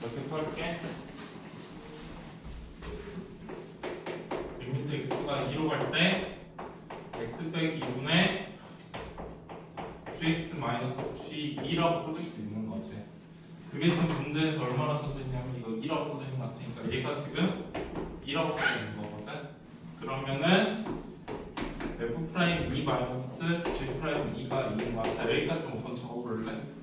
이렇게 펼게. 리미트 x가 2로 갈 때 x 빼기 2분의 gx 마이너스 g2라고 쪼갤 수 있는 거지. 그게 지금 문제에서 얼마나 써져 있냐면 이거 2라고 써져 있는 것 같으니까 얘가 지금 2라고 써져 있는 거거든. 그러면은 f'2 마이너스 g'2가 2인 거야. 자, 여기까지 우선 적어볼래?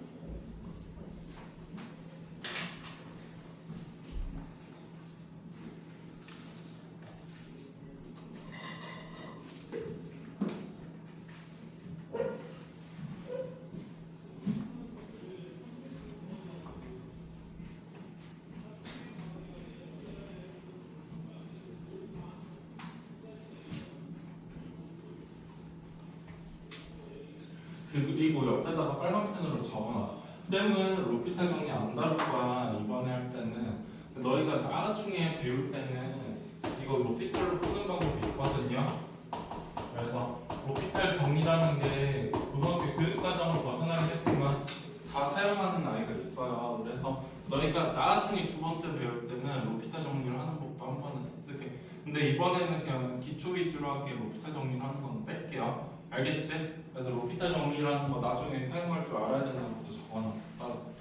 그리고 옆에다가 빨간 펜으로 적어놔. 쌤은 로피탈 정리 안 다룰 거야 이번에 할 때는. 너희가 나중에 배울 때는 이거 로피탈로 푸는 방법이 있거든요. 그래서 로피탈 정리라는 게 고등학교 교육과정을 벗어나긴 했지만 다 사용하는 아이가 있어요. 그래서 너희가 나중에 두 번째 배울 때는 로피탈 정리를 하는 법도 한 번은 습득해. 근데 이번에는 그냥 기초 위주로 하기에 로피탈 정리를 하는 건 뺄게요. 알겠지? 그래서 로피탈 정리라는 거 나중에 사용할 줄 알아야 된다는 것도 적어놔. 따로.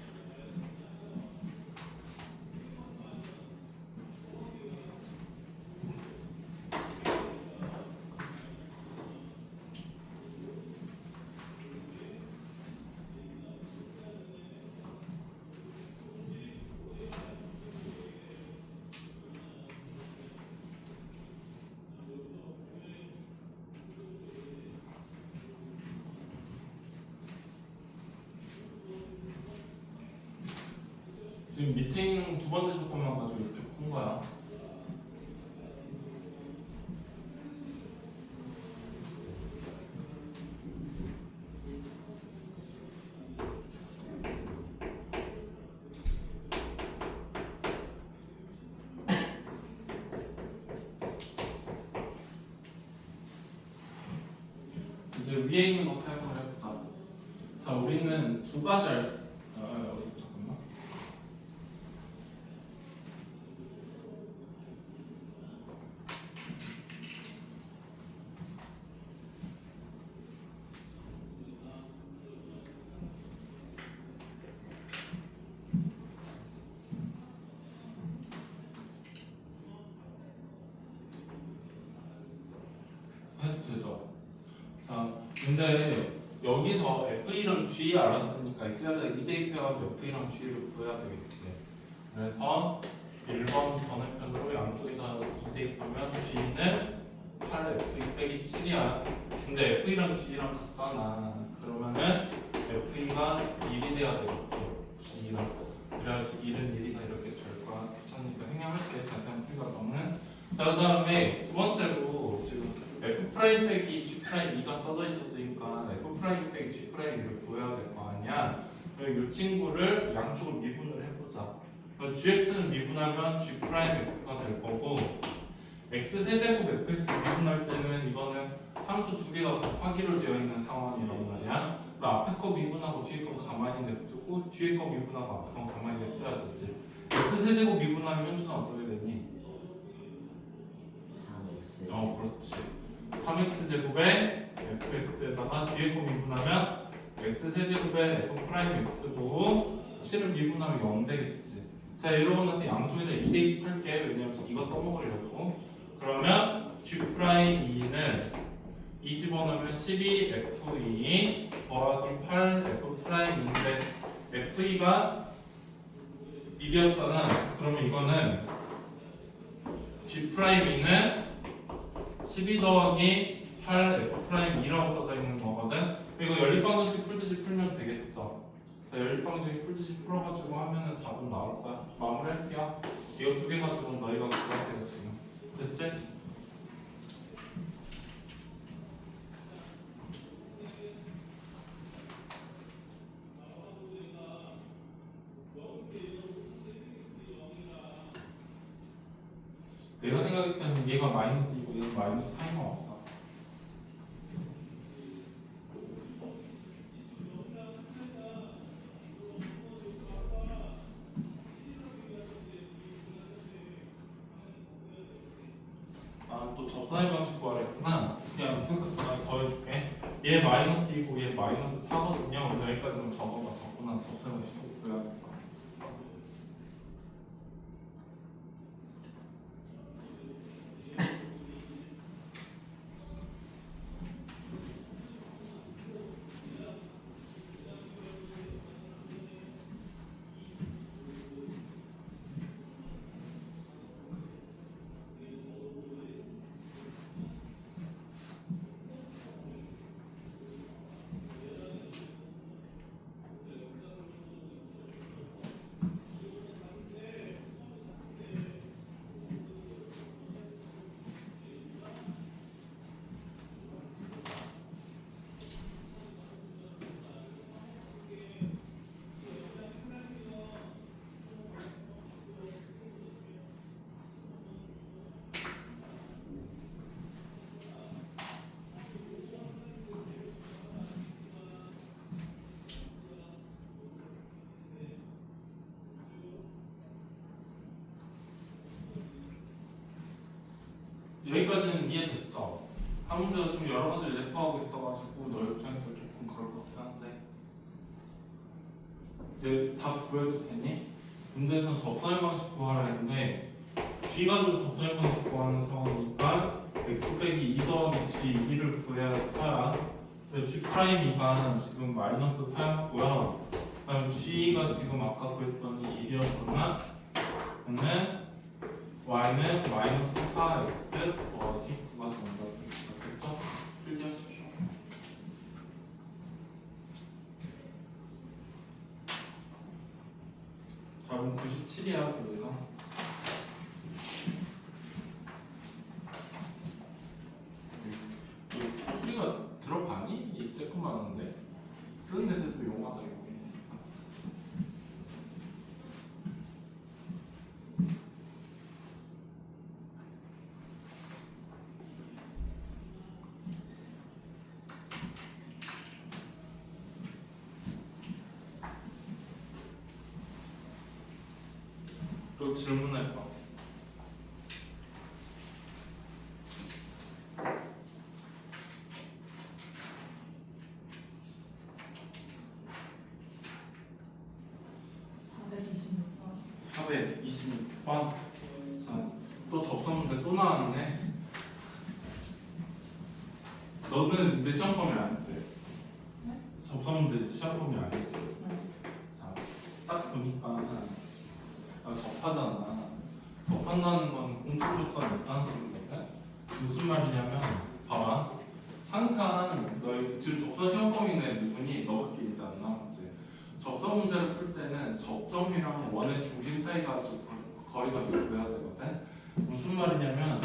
지금 밑에 있는 두 번째 조건만 가지고 이렇게 푼 거야. 이제 위에 있는 거 사용을 해보자. 자, 우리는 두 가지 잠깐만. 해도 되죠. 자, 근데 여기서 F1랑 G 알았으니까 X에다 2대입해가지고 F1랑 G를 구해야 되겠지. 그래서 1번 번외편으로 양쪽에다 2대입하면 G는 8F2 빼기 7이야. 근데 F1랑 G랑 같잖아. 그러면은 F2가 1이 돼야 되겠지. G랑. 그래야지 1은 1이다 이렇게 될 거야. 귀찮으니까 생략할게. 자세한 풀이과정은. 자, 그 다음에 두 번째로 지금 F' 빼기 G'2가 써져 있었으니까 F' 빼기 G'2를 구해야 될 거 아니야. 그럼 이 친구를 양쪽을 미분을 해보자. GX는 미분하면 G'X가 될 거고 X 세제곱 fx 미분할 때는 이거는 함수 두 개가 곱하기로 되어 있는 상황이란 말이야. 그럼 앞에 거 미분하고 뒤에 거 가만히 냅두고 뒤에 거 미분하고 앞에 거 가만히 냅둬야 되지. X 세제곱 미분하면 현준아 어떻게 되니? 3x. 그렇지. 3x제곱에 fx에다가 뒤에 거 미분하면 x세제곱에 f'x고 7을 미분하면 0 되겠지. 자, 이러고 나서 양쪽에다 2대입 할게. 왜냐면 이거 써먹으려고. 그러면 G'2는 2 집어넣으면 12f2 더하기 8f'인데 f2가 1이었잖아. 그러면 이거는 G'2는 12 더하기 8f'2라고 써져 있는 거거든. 이거 연립방정식 풀듯이 풀면 되겠죠. 자, 연립방정식 풀듯이 풀어가지고 하면은 답은 나올 거야. 마무리할게요. 이거 두 개 가지고 너희가 구해야 돼 지금. 됐지? 내가 생각했을 때는 얘가 마이너스 2고 얘가 마이너스 4인 것 같다. 또 접선의 방식 구하랬구나. 그냥 끝까지 더해줄게. 얘 마이너스 2고 얘 마이너스 4거든요. 여기까지는 적어봐. 적고 나서 접선의 방식 구해야겠다. 여기까지는 이해됐죠? 한 문제가 좀 여러 가지 래퍼하고 있어가지고 너 입장에서 조금 그럴 것 같긴 한데 이제 답 구해도 되니? 문제에서는 접선의 방식 구하라 했는데 G 가지고 접선의 방식 구하는 상황이니까 x 빼기 2 더하기 G 2를 구해야 해야 근데 G 프라임 2가 지금 마이너스 4였고요 그다음 G가 지금 아까 구했더니 1이었구나 근데 y는 마이너스 4x 더하기 9가 정답입니다. 됐죠? 필기하십시오. 답은 97이야 그래서 이 풀이가 들어가니? 이 쬐끔하는데 쓰는 애들도 용하다 이거 또 질문해봐. 합의 26번. 자, 또 접선 문제 또 나왔네. 너는 이제 시험 범위 아니지? 네? 접선 문제 이제 시험 범위 아니지? 네. 자, 딱 보니까 접하잖아. 접한다는 건 공통접선이 있다는 소리거든. 무슨 말이냐면, 봐봐. 항상 너희 지금 접선 시험 범위내 누구니? 너밖에 있지 않나? 맞지? 접선 문제를 풀 때는 접점이랑 원의 중심 사이 가지고 거리가 좀 구해야 되거든. 무슨 말이냐면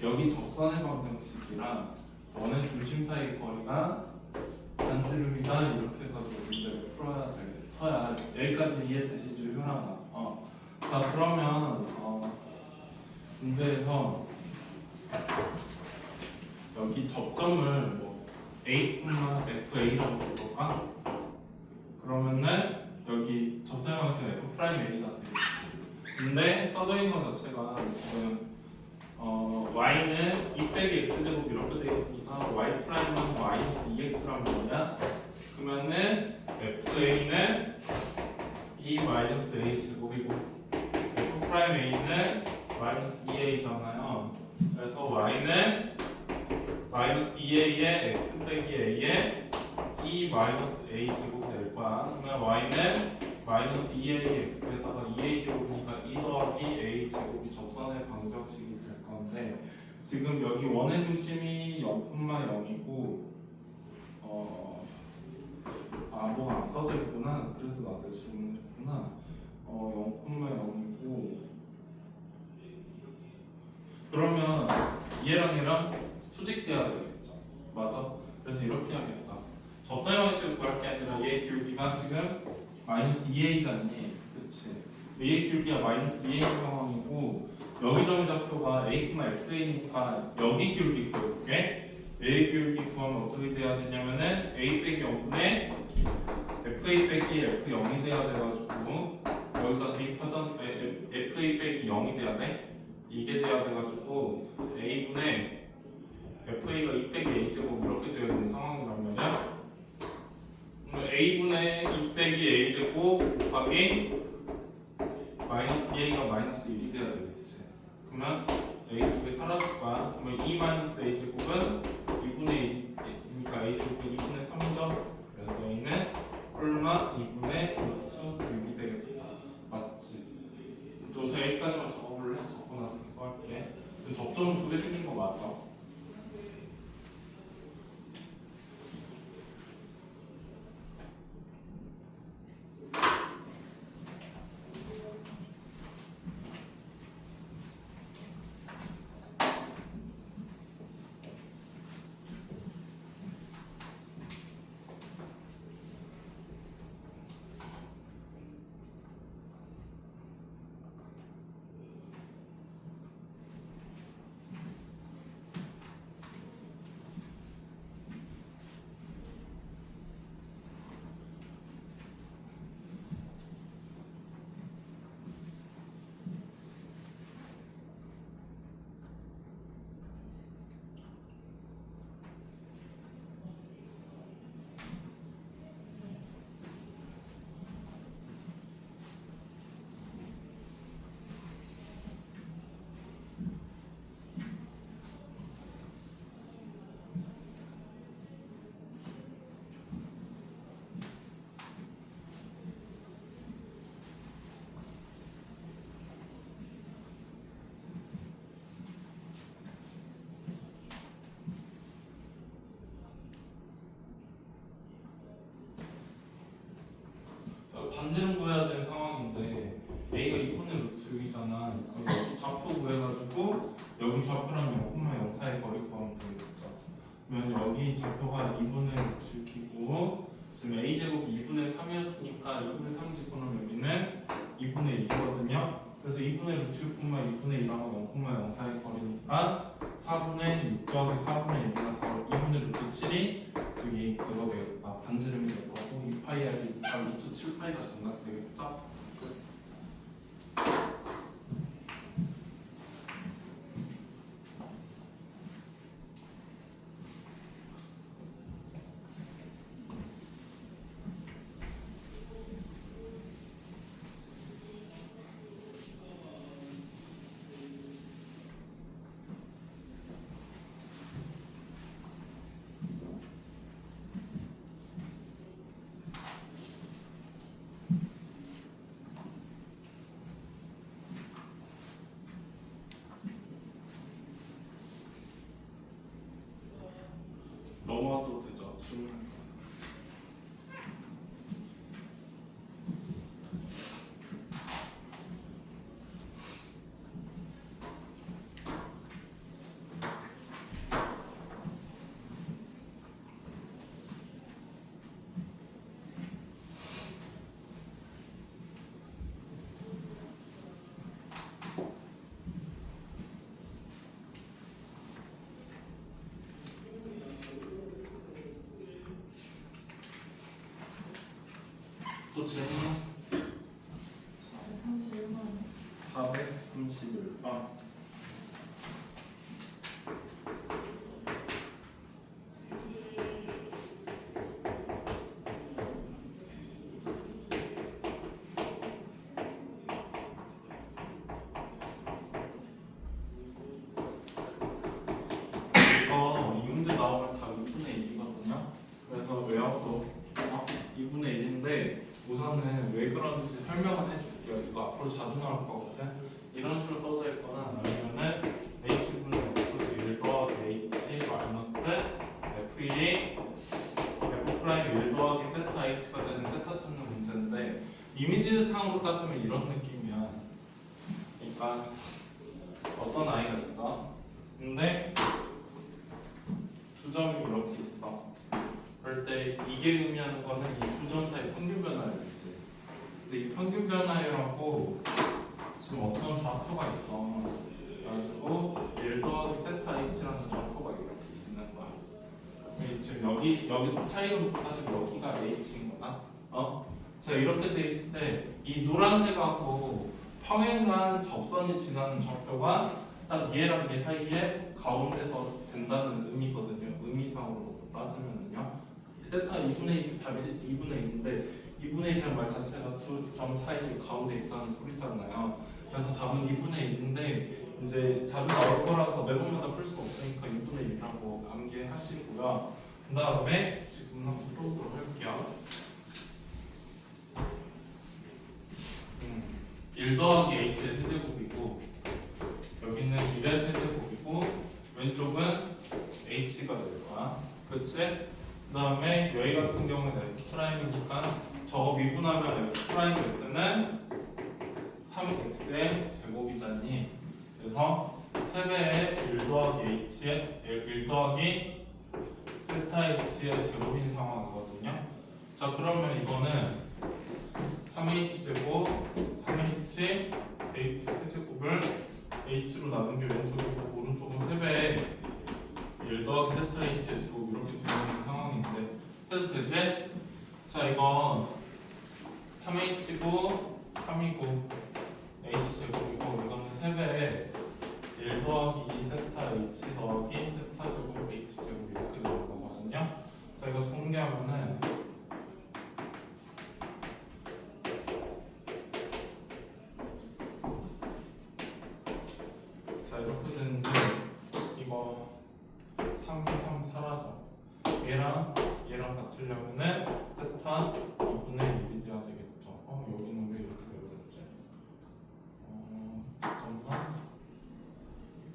여기 접선의 방정식이랑 원의 중심 사이 거리가 반지름이다 이렇게 해가지고 문제를 풀어야 되겠다. 여기까지 이해되시죠, 효랑아? 자 그러면 문제에서 여기 접점을 뭐 A, FA라고 볼까? 그러면은 여기 접선의 방식은 F 프라임 A가 되겠지. 근데 써져 있는 것 자체가 지금 y는 2 빼기 x제곱 이렇게 돼 있으니까 y 프라임은 마이너스 2x란 말이야. 그러면은 fa는 2 마이너스 a 제곱이고 f 프라임 a는 마이너스 2a잖아요. 그래서 y는 마이너스 2a에 x 빼기 a에 2 마이너스 a 제곱 될 거야. 그러면 y는 마이너스 2a x에다가 2a 제곱이니까 2 더하기 a 제곱이 접선의 방정식이 될 건데 지금 여기 원의 중심이 0,0이고 뭐가 안 써져 있구나. 그래서 나한테 질문했구나. 0,0이고 그러면 얘랑 얘랑 수직돼야 되겠죠. 맞아? 그래서 이렇게 하겠다. 접선의 방식을 구할 게 아니라 얘의 기울기가 지금 마이너스 2a잖니. 그치? 얘의 기울기가 마이너스 2a 상황이고 여기 점의 좌표가 a, fa니까 여기 기울기 구해볼게. 얘의 기울기 구하면 어떻게 돼야 되냐면은 a 빼기 0분의 fa 빼기 f0이 돼야 돼가지고 여기가 대입하전 fa 빼기 0이 돼야 돼. 이게 돼야 돼가지고 a분의 마이너스 2a가 마이너스 1이 돼야 되겠지. 그러면 a제곱이 사라질 거야. 그러면 2 마이너스 a제곱은 2분의 1, 그러니까 a제곱은 2분의 3이죠. 그래서 여기는 홀마 2분의 루트 6이 되겠다. 맞지? 우선 여기까지만 적어볼래? 적고 나서 계속 할게. 접점 두 개 생긴 거 맞아? 반지름 구해야 되는 상황인데 a가 2분의 루트 6이잖아. 그럼 여기 좌표 구해가지고 여기 좌표랑 0,0 사이 거리 구하면 되겠죠. 그러면 여기 좌표가 2분의 루트 6이고 지금 a제곱이 2분의 3이었으니까 2분의 3 집어넣으면 여기는 2분의 1이거든요. 그래서 2분의 루트 6분만 2분의 1하고 0,0 사이 거리니까 4분의 6 더하기 4분의 1이나 2분의 루트 7이 여기 그거 되겠다. 반지름이 될 거고 2파이알이 루트 7파이가 정답 되겠죠? 넘어가도 되죠? 질문할 거. 또 질문? 431번. 이 문제 나오면 다 2분의 1이거든요. 그래서 외워도 2분의 1인데 우선은 왜 그런지 설명을 해줄게요. 이거 앞으로 자주 나올 거거든. 이런 식으로 써져 있거나 아니면은 h분의 f1 더하기 h 마이너스 f1이 f 프라임 1 더하기 세타 h가 되는 세타 찾는 문제인데 이미지상으로 따지면 이런 느낌이야. 그러니까 어떤 아이가 있어. 근데 두 점이 이렇게 있어. 그럴 때 이게 의미하는 거는 이 두 점 사이 평균 변화율이지. 근데 이 평균 변화율하고 지금 어떤 좌표가 있어. 그래가지고 1 더하기 세타 h라는 좌표가 이렇게 있는 거야. 지금 여기서 차이를 따지면 여기가 h인 거다. 자 이렇게 돼 있을 때 이 노란색하고 평행한 접선이 지나는 좌표가 딱 얘랑 얘 사이에 가운데서 된다는 의미거든요. 의미상으로 따지면은요. 세타 2분의 1 답이 2분의 1인데 이 2분의 1이라는 말 자체가 두 점 사이 가운데 있다는 소리잖아요. 그래서 답은 2분의 1인데 이제 자주 나올 거라서 매번마다 풀 수가 없으니까 2분의 1이라고 암기하시고요. 그 다음에 지금 한번 풀어보도록 할게요. 1 더하기 h의 세제곱이고 여기는 1의 세제곱이고 왼쪽은 h가 될 거야. 그치? 그 다음에 여기 같은 경우는 f'이니까 저거 미분하면 f'x는 3x의 제곱이잖니. 그래서 3배의 1 더하기 h의 1 더하기 세타 h의 제곱인 상황이거든요. 자 그러면 이거는 3h제곱 3h h 세제곱을 h로 나눈 게 왼쪽이고 오른쪽은 3배의 1 더하기 세타 h의 제곱 이렇게 되는 상황인데 해도 되지? 자 이건 3h고 3이고 h제곱이고 이거는 3배의 1 더하기 2 세타 h 더하기 세타 제곱 h제곱 이렇게 되는 거거든요. 자 이거 전개하면은 자 이렇게 되는데 이거 3, 3 사라져. 얘랑 같으려면은 세타 2분의 1이 돼야 되겠죠. 여기는 왜 이렇게 되어졌지? 잠깐만.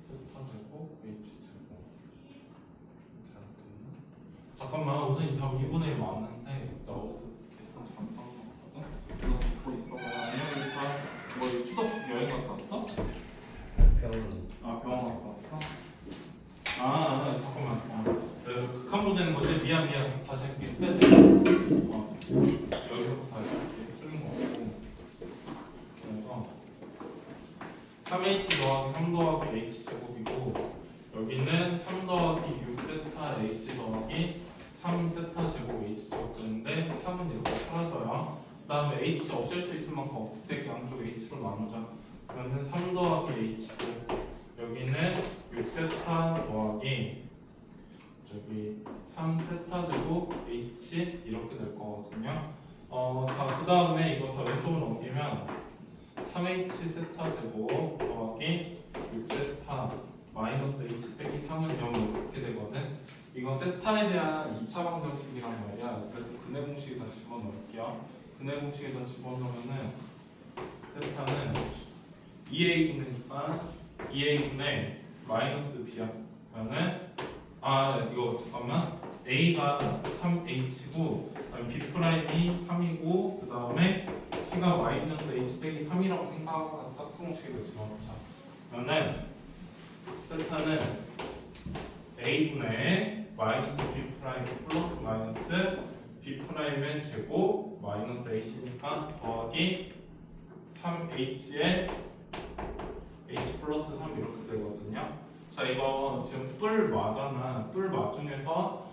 세타 제곱 h 제곱 잘못됐나? 잠깐만 우선 이 답 2분의 1 맞는데 나 어디서 계산 잠깐 봤거든? 너 듣고 있어. 안녕하니까 뭐 추석 여행 갔다 왔어? 병원 갔다 왔어? 잠깐만. 극한으로 되는 거지? 미안. 다시 할게. 여기서부터 다시 할게. 틀린 거 없고. 그래서 3h 더하기 3 더하기 h 제곱이고 여기는 3 더하기 6세타 h 더하기 3세타 제곱 h 제곱 되는데 3은 이렇게 사라져요. 그 다음에 h 없앨 수 있을 만큼 없애 양쪽 h로 나누자. 그러면 3 더하기 h고 여기는 6세타 더하기 저기 3세타 제곱 h 이렇게 될 거거든요. 자, 그 다음에 이거 다 왼쪽으로 옮기면 3h 세타 제곱 더하기 6세타 마이너스 h 빼기 3은 0 이렇게 되거든. 이건 세타에 대한 2차 방정식이란 말이야. 그래서 근해 공식에다 집어넣을게요. 근해 공식에다 집어넣으면은 세타는 2a분의니까 2a분의 마이너스 b야. 그러면은 이거 잠깐만. a가 3h고 b 프라임이 3이고 그 다음에 c가 마이너스 h 빼기 3이라고 생각하고 짝수공식으로 집어넣자. 그러면 세타는 a분의 마이너스 b 프라임 플러스 마이너스 b 프라임의 제곱 마이너스 ac니까 더하기 3h의 h 플러스 3 이렇게 되거든요. 자 이거 지금 뿔 마잖아. 뿔 마 중에서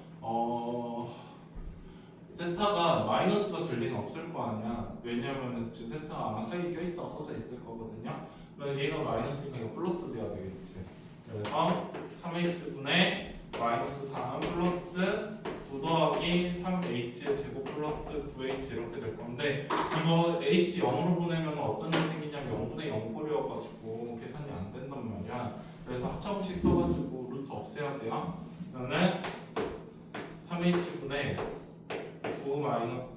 세타가 마이너스가 될 리는 없을 거 아니야. 왜냐면은 지금 세타가 아마 사이에 껴있다고 써져 있을 거거든요. 그러면 얘가 마이너스니까 이거 플러스 돼야 되겠지. 그래서 3h분의 마이너스 4 플러스 9 더하기 3h의 제곱 플러스 9h 이렇게 될 건데 이거 h 0으로 보내면 어떤 일이 생기냐면 0분의 0 꼴이어가지고 계산이 안 된단 말이야. 그래서 합차공식 써가지고 루트 없애야 돼요. 그러면 3h분의 9 마이너스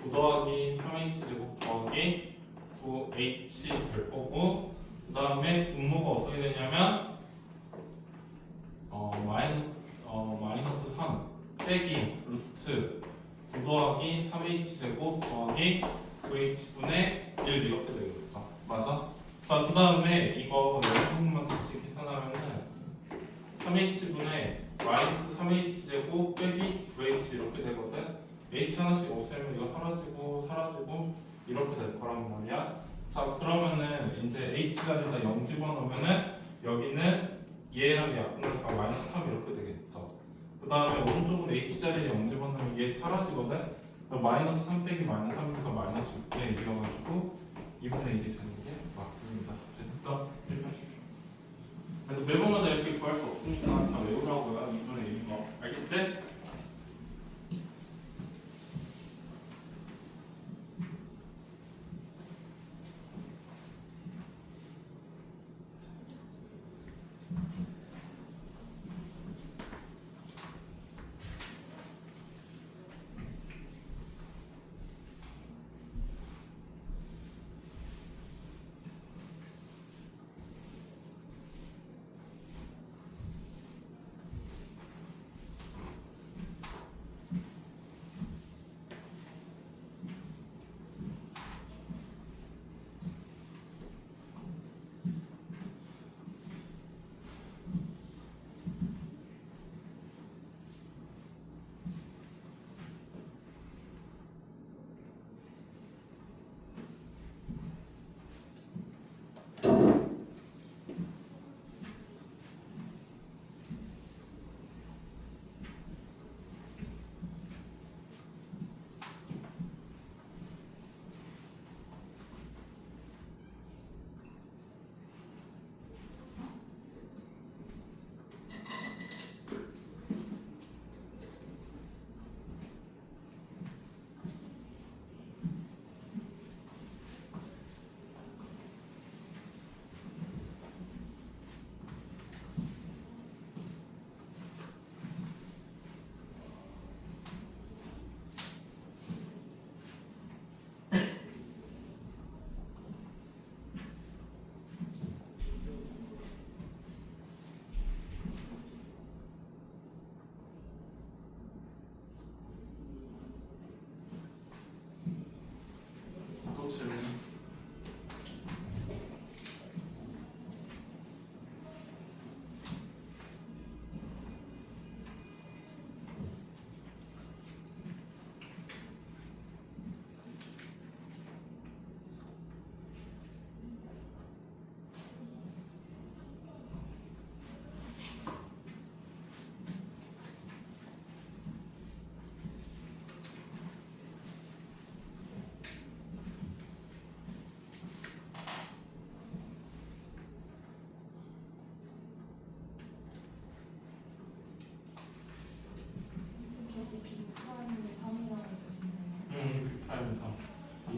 9 더하기 3h 제곱 더하기 9h 될 거고 그 다음에 분모가 어떻게 되냐면 마이너스 3 빼기 루트 9 더하기 3h 제곱 더하기 9h분의 1 이렇게 되겠죠. 맞아? 자, 그 다음에 이거 부분만 다시 계산하면은 3h분의 마이너스 3h 제곱 빼기 9h 이렇게 되거든. h 하나씩 없애면 이거 사라지고 이렇게 될 거란 말이야. 자, 그러면은 이제 h 자리에다 0 집어넣으면은 여기는 얘랑 약분하니까 마이너스 3 이렇게 되겠죠. 그 다음에 오른쪽은 h 자리에 0 집어넣으면 얘 사라지거든. 마이너스 3 빼기 마이너스 3이니까 마이너스 6에 이어가지고 2분의 1이 되는 게 맞습니다. 됐죠? 이렇게 하십시오. 그래서 매번마다 이렇게 구할 수 없으니까 다 외우라고요. 2분의 1인 거 알겠지?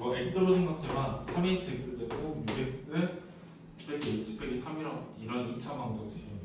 이거 x로 생각해봐. 3hx 제곱 6x 빼기 h 빼기 3이랑 이런 2차 방정식인 거야.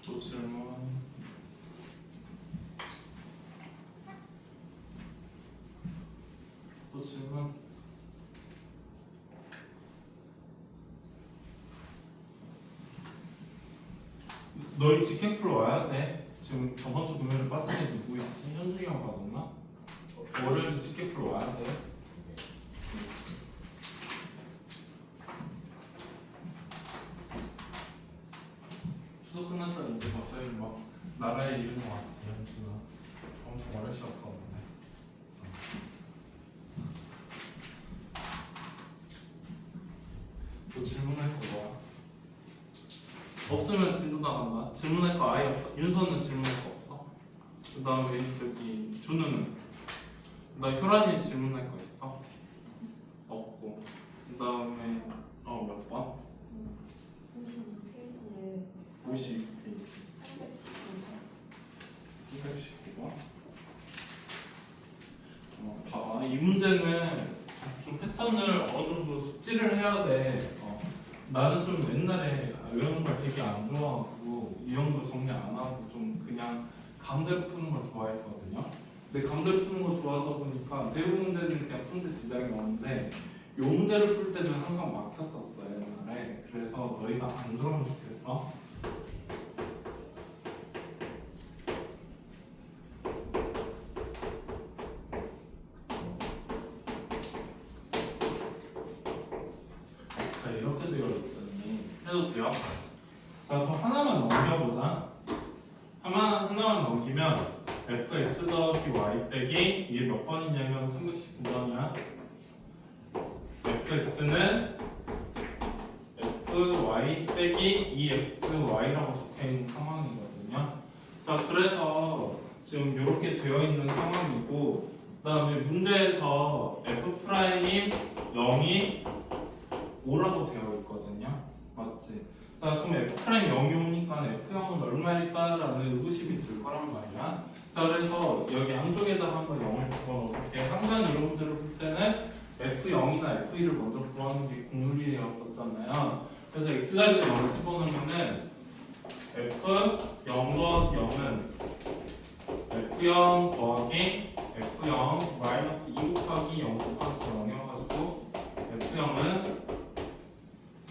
또 질문. 또 질문. 너희 직캠플 와야 돼. 지금 저번 주 금요일에 빠진 애 누구 있지? 현중이 형 받았나? 월요일에 직캠플 와야 돼. 추석 끝났다 이제 갑자기 막 나라에 이르는 거 같지, 현준아. 엄청 오래 쉬었었는데. 또 질문할 거 뭐야? 없으면 진도 나간다. 질문할 거 아예 없어. 윤서는 질문할 거 없어. 그 다음에 저기 준우는. 그 다음에 효란이 질문할 거 있어? 없고. 그 다음에 몇 번? 56페이지에 52페이지. 319번. 319번. 봐봐. 이 문제는 좀 패턴을 어느 정도 숙지를 해야 돼. 나는 좀 옛날에 외우는 걸 되게 안 좋아하고 유형도 정리 안 하고 좀 그냥 감대로 푸는 걸 좋아했거든요. 근데 감대로 푸는 걸 좋아하다 보니까 대부분 문제는 그냥 푸는데 지장이 없는데 이 문제를 풀 때는 항상 막혔었어요 옛날에. 그래서 너희가 안 그러면 좋겠어. 자 이렇게 되어 있잖니. 해도 돼요? 자 그럼 하나만 넘겨보자. 하나만 넘기면 fx 더하기 y 빼기 이게 몇 번이냐면 319번이야. fx는 fy 빼기 2xy라고 적혀있는 상황이거든요. 자 그래서 지금 이렇게 되어 있는 상황이고 그 다음에 문제에서 f'0이 5라고 되어 있거든요. 맞지? 자 그럼 f'0이 오니까 f0은 얼마일까? 라는 의구심이 들 거란 말이야. 자 그래서 여기 양쪽에다가 한번 0을 집어넣을게. 항상 이런 문제를 풀 때는 f0이나 f1을 먼저 구하는 게 국룰이었었잖아요. 그래서 x자리에 0을 집어넣으면은 f0 더하기 0은 f0 더하기 f0 마이너스 2 곱하기 0 곱하기 0이어가지고 f0은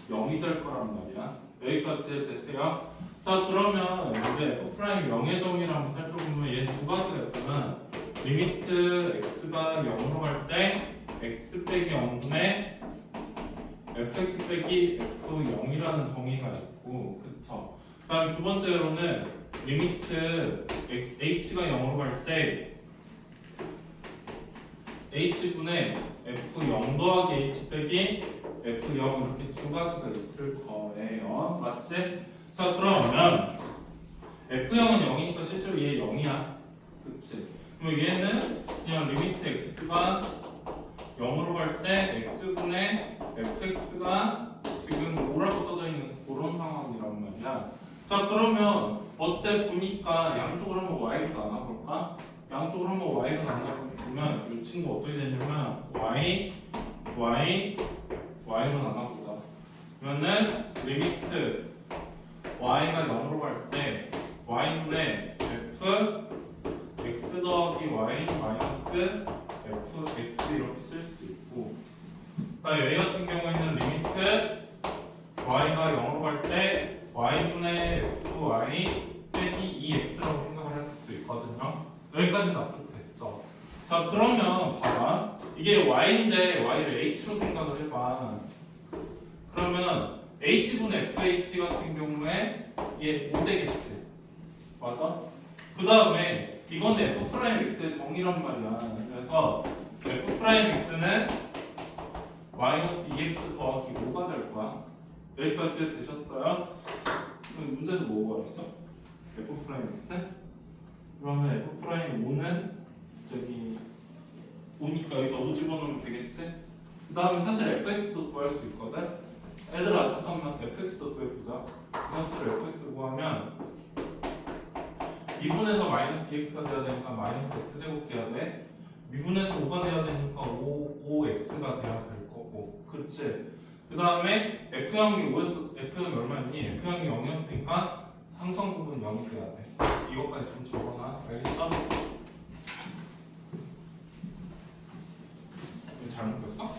0이 될 거란 말이야. 여기까지 되세요? 자 그러면 이제 f' 0의 점이라 한번 살펴보면 얘 두 가지가 있잖아. 리미트 x가 0으로 갈 때 x 빼기 0분의 fx 빼기 f0이라는 정의가 있고 그쵸? 그 다음 두 번째로는 리미트 h가 0으로 갈 때 h분의 f0 더하기 h 빼기 f0 이렇게 두 가지가 있을 거예요. 맞지? 자 그러면 f0은 0이니까 실제로 얘 0이야. 그치? 그럼 얘는 그냥 리미트 x가 0으로 갈 때 x분의 fx가 지금 5라고 써져 있는 그런 상황이란 말이야. 자 그러면 어째 보니까 양쪽을 한번 y로 나눠볼까? 양쪽을 한번 y로 나눠보면 이 친구 어떻게 되냐면 y로 나눠보자. 그러면은 리미트 y가 0으로 갈 때 y분의 f x 더하기 y 마이너스 fx 이렇게 쓸 수 있고 여기 같은 경우에는 리미트 y가 0으로 갈 때 y분의 fy 빼기 2x라고 생각을 할 수 있거든요. 여기까지 납득됐죠? 자 그러면 봐봐 이게 y인데 y를 h로 생각을 해봐. 그러면 h분의 fh 같은 경우에 얘 5되겠지 맞아? 그 다음에 이건 f'x의 정의란 말이야. 그래서 f'x는 마이너스 2x 더하기 5가 될 거야. 여기까지 되셨어요? 그럼 문제에서 뭐가 있어? f'x? 그러면 f'5는 저기 5니까 여기다 5 집어넣으면 되겠지? 그 다음에 사실 fx도 구할 수 있거든? 얘들아 잠깐만 fx도 구해보자. 이 상태로 fx 구하면 2분에서 마이너스 2x가 돼야 되니까 마이너스 x제곱 돼야 돼. 미분에서 5가 돼야 되니까 5x가 돼야 될 거고 그치? 그 다음에 f형이 5였, f형이 얼마였니? f형이 0이었으니까 상성 부분 0이 돼야 돼. 이것까지 좀 적어놔. 알겠죠? 이거 잘못 뺐어?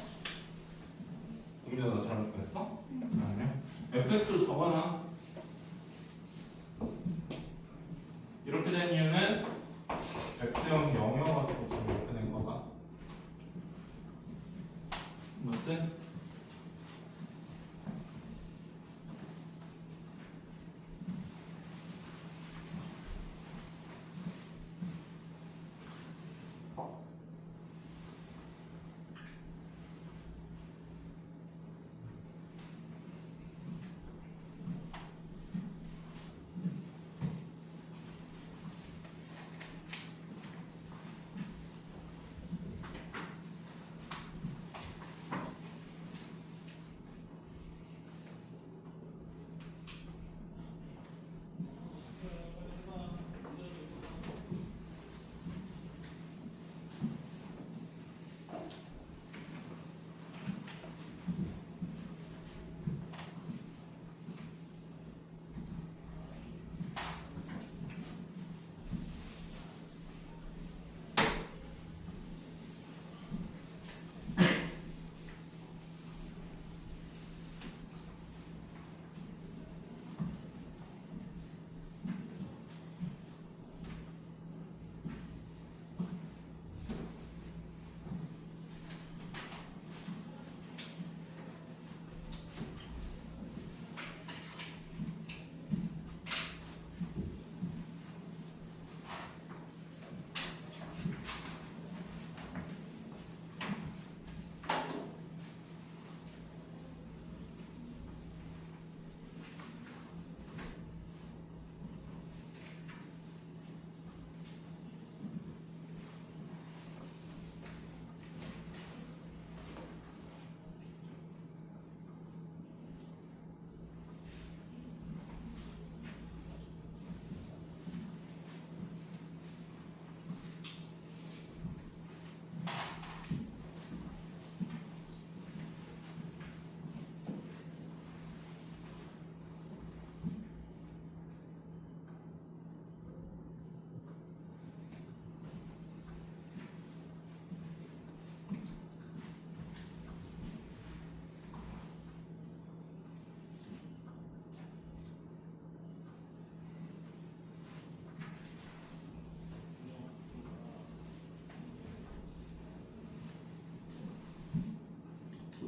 우민아 나 잘못 뺐어? 아니야. fx를 적어놔. 이렇게 된 이유는 f형이 0이어가지고 지금 이렇게 된 거다. 맞지?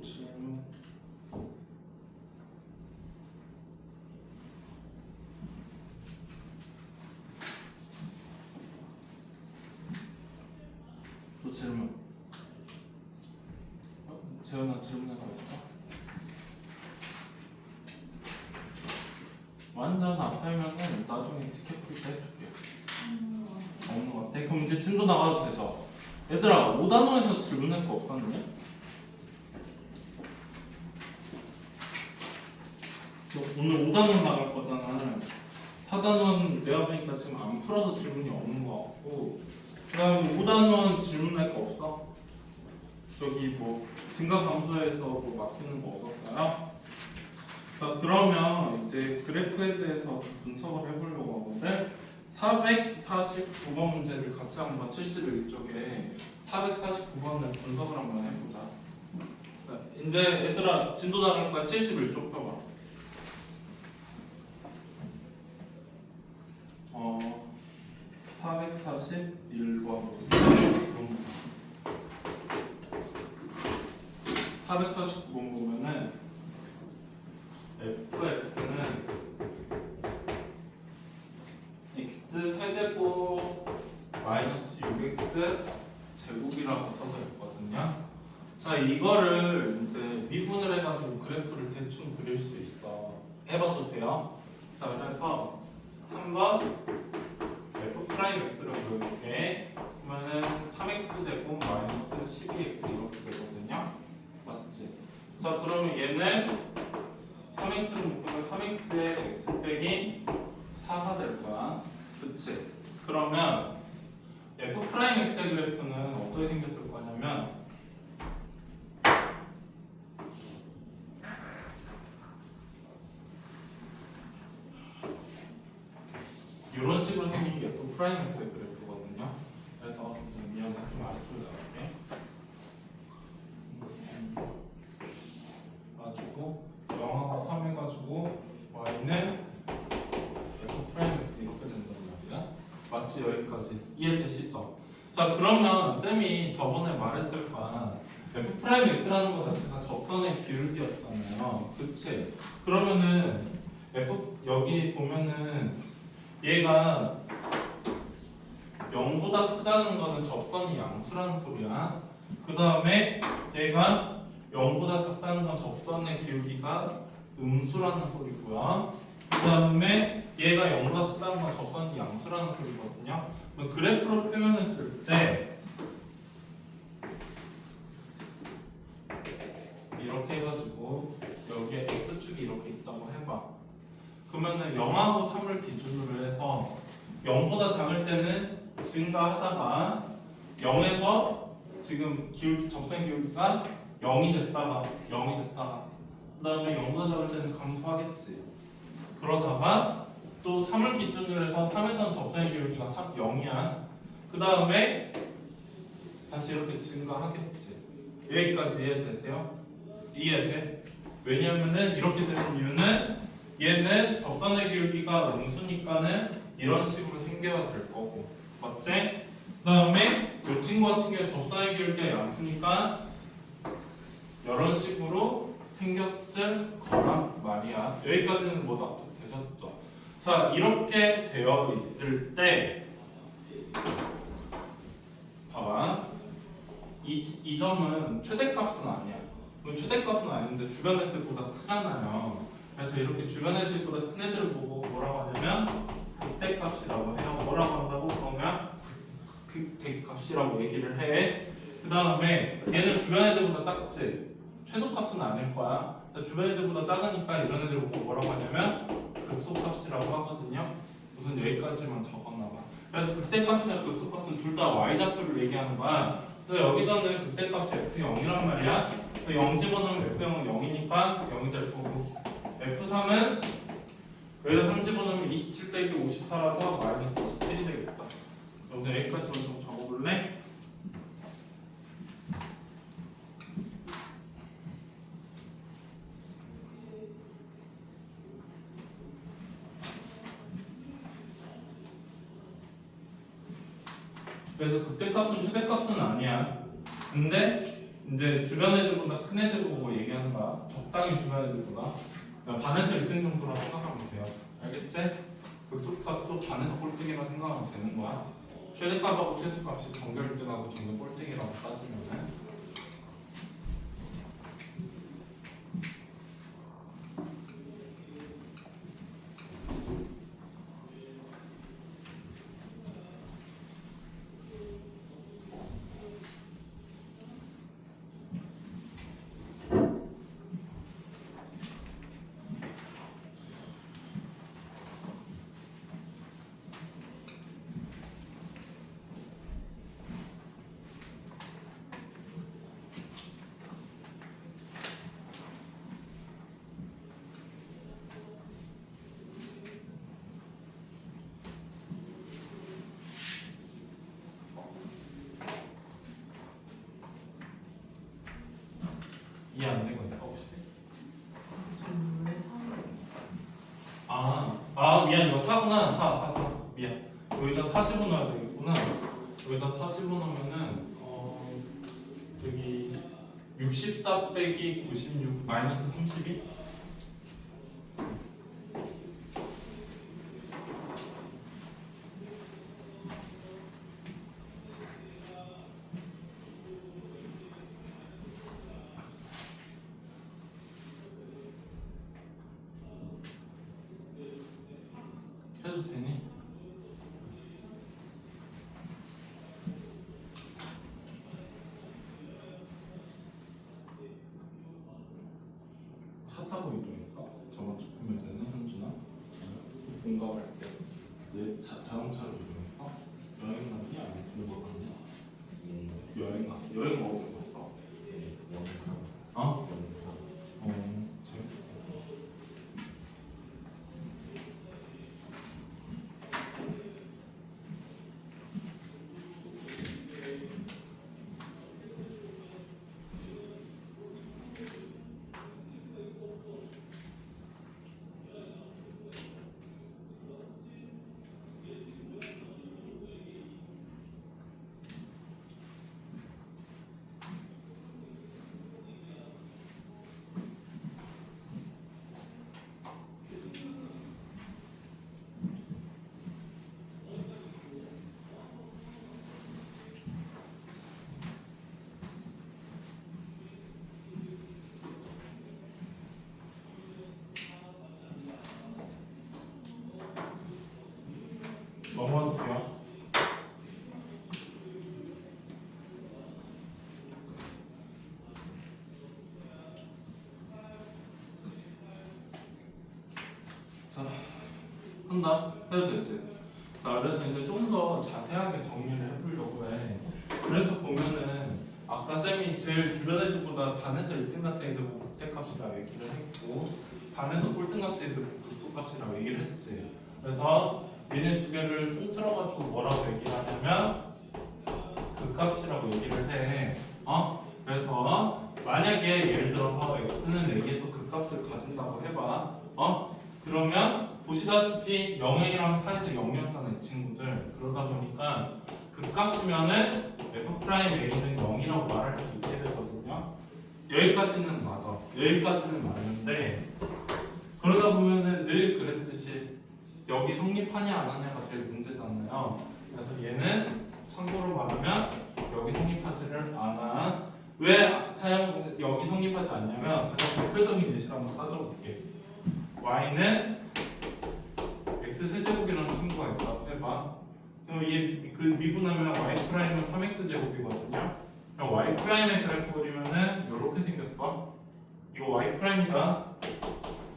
질문. 또 질문. 재현아 질문해 가있어? 완전 아파면은 나중에 티켓 프리 해줄게. 없는 것 같아? 그럼 이제 진도 나가도 되죠? 얘들아 5단원에서 질문할 거 없었니? 오늘 5단원 나갈 거잖아. 4단원 내가 보니까 지금 안 풀어서 질문이 없는 것 같고 그 다음 5단원 질문할 거 없어? 저기 뭐 증가 감소해서 뭐 막히는 거 없었어요? 자 그러면 이제 그래프에 대해서 좀 분석을 해보려고 하는데 449번 문제를 같이 한번 71쪽에 449번을 분석을 한번 해보자. 자, 이제 얘들아 진도 나갈 거야. 71쪽 펴봐. 449 441번 449번 보면은 fx는 x 세제곱 마이너스 6x 제곱이라고 써져 있거든요. 자, 이거를 이제 미분을 해가지고 그래프를 대충 그릴 수 있어. 해봐도 돼요. 자, 그래서 한번 f 프라임 x를 그려볼게. 그러면은 3x 제곱 마이너스 12x 이렇게 되거든요. 맞지? 자, 그러면 얘는 3x를 묶으면 3x의 x 빼기 4가 될 거야. 그치? 그러면 f 프라임 x의 그래프는 어떻게 생겼을 거냐면 이런 식으로 생긴 게 f 프라임 x의 그래프거든요. 그래서 미안해 좀 아래쪽에 나갈게. 가지고 0하고 3 해가지고 y는 f 프라임 x 이렇게 된단 말이야. 맞지? 여기까지 이해되시죠? 자, 그러면 쌤이 저번에 말했을 거야. f 프라임 x라는 거 자체가 접선의 기울기였잖아요. 그치? 그러면은 여기 보면은 얘가 0보다 크다는 거는 접선이 양수라는 소리야. 그 다음에 얘가 0보다 작다는 건 접선의 기울기가 음수라는 소리고요. 그 다음에 얘가 0보다 크다는 건 접선이 양수라는 소리거든요. 그래프로 표현했을 때 이렇게 해가지고 여기에 x축이 이렇게 있다고 해봐. 그러면은 0하고 3을 기준으로 해서 0보다 작을 때는 증가하다가 0에서 지금 접선 기울기가 0이 됐다가 그 다음에 0보다 작을 때는 감소하겠지. 그러다가 또 3을 기준으로 해서 3에서는 접선의 기울기가 0이야. 그 다음에 다시 이렇게 증가하겠지. 여기까지 이해되세요? 이해돼? 왜냐면은 이렇게 되는 이유는 얘는 접선의 기울기가 음수니까는 이런 식으로 생겨야 될 거고, 맞지? 그 다음에 이 친구 같은 경우에 접선의 기울기가 양수니까 이런 식으로 생겼을 거란 말이야. 여기까지는 모두 압축되셨죠? 자, 이렇게 되어 있을 때 봐봐. 이 점은 최대값은 아니야. 최대값은 아닌데 주변 애들보다 크잖아요. 그래서 이렇게 주변 애들보다 큰 애들을 보고 뭐라고 하냐면 극대값이라고 해요. 뭐라고 한다고? 그러면 극대값이라고 얘기를 해. 그 다음에 얘는 주변 애들보다 작지? 최소값은 아닐 거야. 주변 애들보다 작으니까 이런 애들을 보고 뭐라고 하냐면 극소값이라고 하거든요. 우선 여기까지만 적었나 봐. 그래서 극대값이나 극소값은 둘 다 y좌표를 얘기하는 거야. 그래서 여기서는 극대값이 f0이란 말이야. 그래서 0 집어넣으면 f0은 0이니까 0이 될 거고, f3은 여기다 3 집어넣으면 27 빼기 54라서 마이너스 17이 되겠다. 여기서 여기까지만 좀 적어볼래? 그래서 극대값은 최대값은 아니야. 근데 이제 주변 애들보다 큰 애들 보고 얘기하는 거야. 적당히 주변 애들보다. 그러니까 반에서 1등 정도라고 생각하면 돼요. 알겠지? 극소값도 반에서 꼴등이라고 생각하면 되는 거야. 최대값하고 최소값이 정규 1등하고 정규 꼴등이라고 따지면은. 이해 안 되고 있어 혹시? 왜 3이에요? 미안 이거 4구나. 4 미안. 여기다 4 집어넣어야 돼. 있구나. 여기다 4 집어넣으면은 여기 64 빼기 96 마이너스 32? 해도 되니? 차 타고 이동했어? 저번 주 보면은 현준아 공감할 때내 자동차로 이동했어? 여행 갔니? 아니면 공부 갔니? 여행 갔어. 여행 어디 갔어? 영상. 어? 영상. 재밌겠다. 넘어가도 돼요? 자, 한다. 해도 되지? 자, 그래서 이제 좀 더 자세하게 정리를 해보려고 해. 그래서 보면은 아까 쌤이 제일 주변 애들보다 반에서 1등 같은 애들 보고 극대값이라고 얘기를 했고 반에서 꼴등 같은 애들 보고 극소값이라고 얘기를 했지. 그래서 얘네 두 개를 통틀어가지고 뭐라고 얘기를 하냐면 극값이라고 얘기를 해. 그래서 만약에 예를 들어서 x는 a에서 극값을 가진다고 해봐. 그러면 보시다시피 0a랑 4에서 0이었잖아 이 친구들. 그러다 보니까 극값이면은 f'a는 0이라고 말할 수 있게 되거든요. 여기까지는 맞아. 여기까지는 맞는데 그러다 보면은 늘 그랬듯이 여기 성립하냐 안 하냐가 제일 문제잖아요. 그래서 얘는 참고로 말하면 여기 성립하지를 않아. 왜 여기 성립하지 않냐면 가장 대표적인 예시를 한번 따져볼게. y는 x 세제곱이라는 친구가 있다고 해봐. 그럼 얘 그 미분하면 y 프라임은 3x 제곱이거든요. 그럼 y 프라임의 그래프 그리면은 이렇게 생겼어. 이거 y 프라임이다.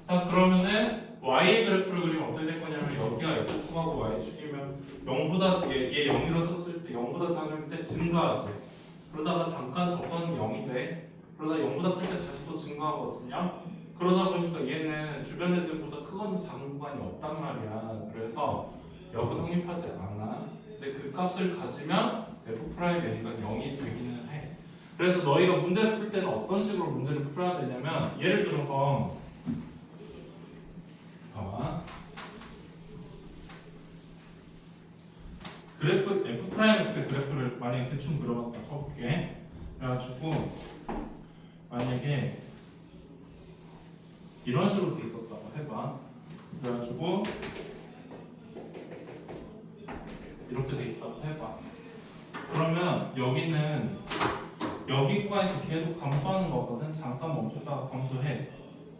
자 그러면은 y의 그래프를 그리면 어떻게 될 거냐면 여기가 x축하고 y축이면 0보다 얘 0이라 썼을 때 0보다 작을 때 증가하지. 그러다가 잠깐 접선은 0이 돼. 그러다 0보다 클 때 다시 또 증가하거든요. 그러다 보니까 얘는 주변 애들보다 크거나 작은 구간이 없단 말이야. 그래서 여기 성립하지 않아. 근데 그 값을 가지면 f'a가 0이 되기는 해. 그래서 너희가 문제를 풀 때는 어떤 식으로 문제를 풀어야 되냐면 예를 들어서 그래프 f'x의 그래프를 만약에 대충 그려봤다 쳐볼게. 그래가지고 만약에 이런 식으로 돼 있었다고 해봐. 그래가지고 이렇게 돼 있다고 해봐. 그러면 여기는 여기 구간에서 계속 감소하는 거거든. 잠깐 멈췄다가 감소해.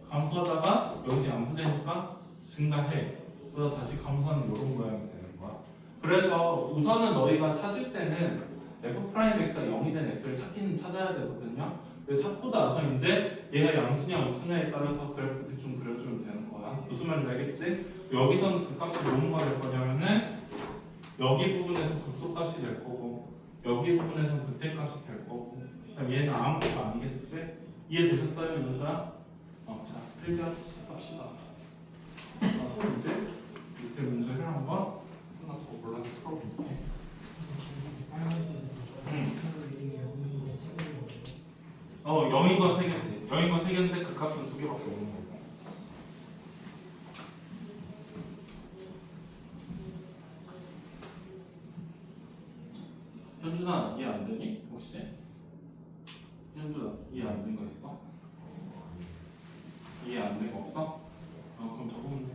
감소하다가 여기서 양수되니까 증가해. 그러다 다시 감소하는 이런 모양이 되는 거야. 그래서 우선은 너희가 찾을 때는 f'x가 0이 된 x를 찾아야 되거든요. 찾고 나서 이제 얘가 양수냐 우수냐에 따라서 그래프 대충 그려주면 되는 거야. 무슨 말인지 알겠지? 여기서는 그 값이 뭐가 될 거냐면은 여기 부분에서 극소값이 될 거고 여기 부분에서는 극대값이 될 거고 그럼 얘는 아무것도 아니겠지? 이해되셨어요, 윤서야? 자, 필기하고 시작합시다. 이제 밑에 문제를 한번 하나 더 골라서 풀어볼게. 빨간색에서 0이건 3개지. 0이건 3개인데 그 값은 2개밖에 없는 거고. 현준아 이해 안 되니? 혹시? 현준아 이해 안 된 거 있어? 이해 안 된 거 없어? 그럼 적으면 돼.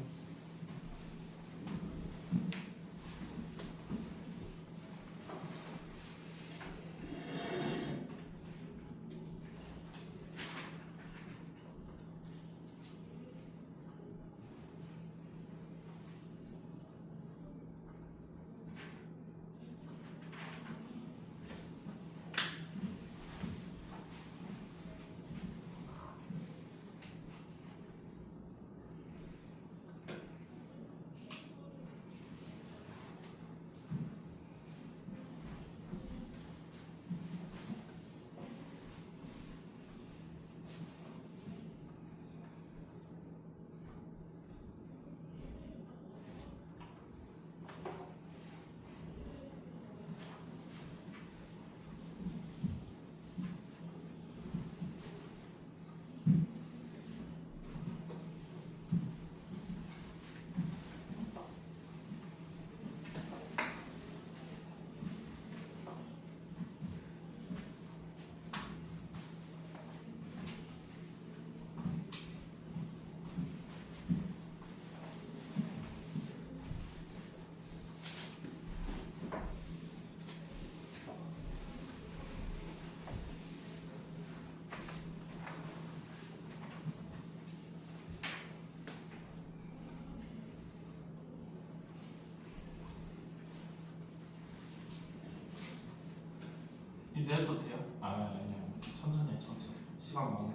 이제 해도 돼요? 아니야 천천히 해 천천히 시간 많아.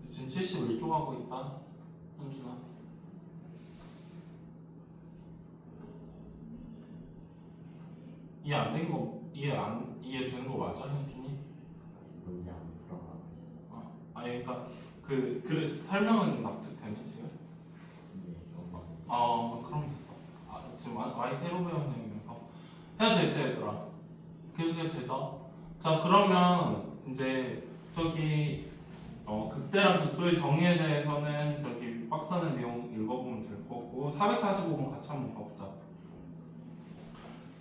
지금 71쪽 하고 있다 현준아. 이해 안 된 거 이해되는 거 맞아 현준이? 아직 문제 안 풀어가지고. 아니 그러니까 그 설명은 납득되는 지금? 근데 너무 그럼 됐어. 지금 많이 새로 배우는 얘기라서 해도 되지 얘들아. 계속해도 되죠? 자 그러면 이제 저기 극대랑 극소의 정의에 대해서는 저기 박스 안의 내용 읽어보면 될 거고 445번 같이 한번 봐보자.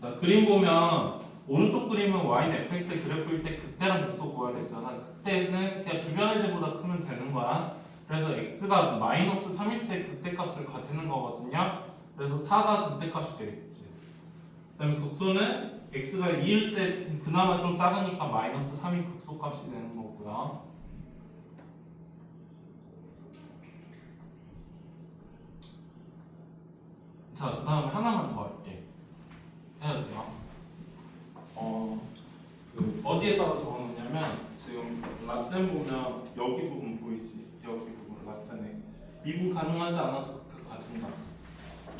자 그림 보면 오른쪽 그림은 y는 fx의 그래프일 때 극대랑 극소 구해야 되잖아. 극대는 그냥 주변 애들보다 크면 되는 거야. 그래서 x가 마이너스 3일 때 극대값을 가지는 거거든요. 그래서 4가 극대값이 되겠지. 그 다음에 극소는 x가 2일 때 그나마 좀 작으니까 마이너스 3이 극소값이 되는 거고요. 자, 그 다음에 하나만 더 할게. 해야 돼요. 어디에다가 적어놓냐면 지금 라센 보면 여기 부분 보이지? 여기 부분 라센에 미분 가능하지 않아도 극 가진다.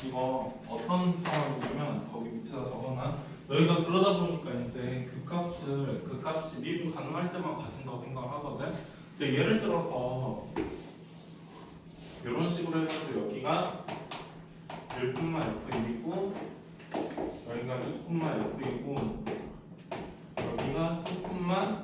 이거 어떤 상황이냐면 거기 밑에다 적어놔. 너희가 그러다 보니까 이제 그 값이 미분 가능할 때만 가진다고 생각을 하거든. 근데 예를 들어서 이런 식으로 해가지고 여기가 1분만 F1이고 여기가 2분만 F2이고 여기가 3분만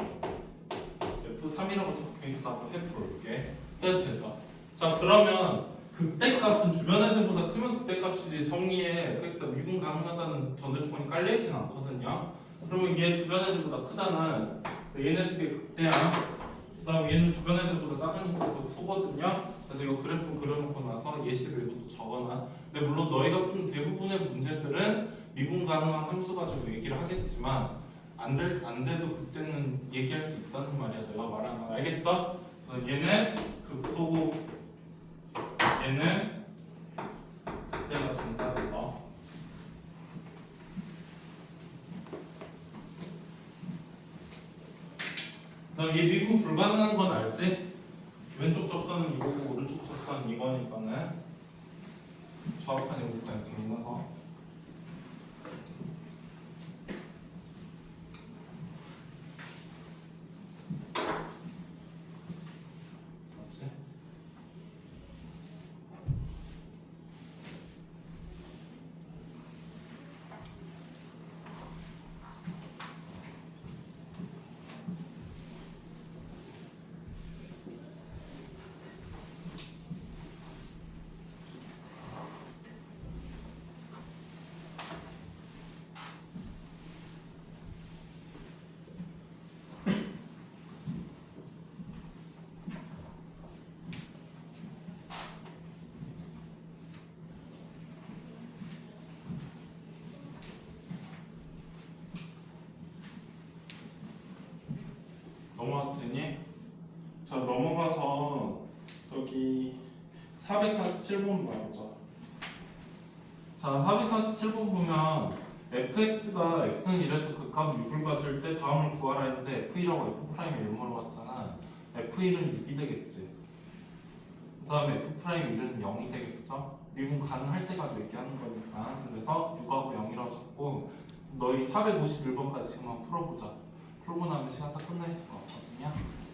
F3이라고 적혀있다고 해볼게. 해도 되죠? 자 그러면 극대값은 주변 애들보다 크면 극대값이 정리에 fx가 미분 가능하다는 전제 조건이 깔려있진 않거든요. 그러면 얘 주변 애들보다 크잖아. 얘네 두 개 극대야. 그 다음에 얘는 주변 애들보다 작으니까 소거든요. 그래서 이거 그래프 그려놓고 나서 예시를 이것도 적어놔. 근데 물론 너희가 푸는 대부분의 문제들은 미분 가능한 함수 가지고 얘기를 하겠지만 안 돼도 그때는 얘기할 수 있다는 말이야. 내가 말한 거 알겠죠? 얘는 극소고 얘는 극대가 된다 그래서 얘 미분 불가능한 건 알지? 왼쪽 접선은 이거고 오른쪽 접선은 이거니까는 정확한 이유가 이렇게 있나서 맞지? 자, 447번 보면 fx가 x는 1에서 극합 6을 가질 때 다음을 구하라 했는데 f1하고 f'이 1 물어봤잖아. f1은 6이 되겠지. 그 다음에 f'1은 0이 되겠죠. 미분 가능할 때 가지고 얘기하는 거니까. 그래서 6하고 0이라고 적고 너희 451번까지 지금 한번 풀어보자. 풀고 나면 시간 다 끝나 있을 것 같거든요.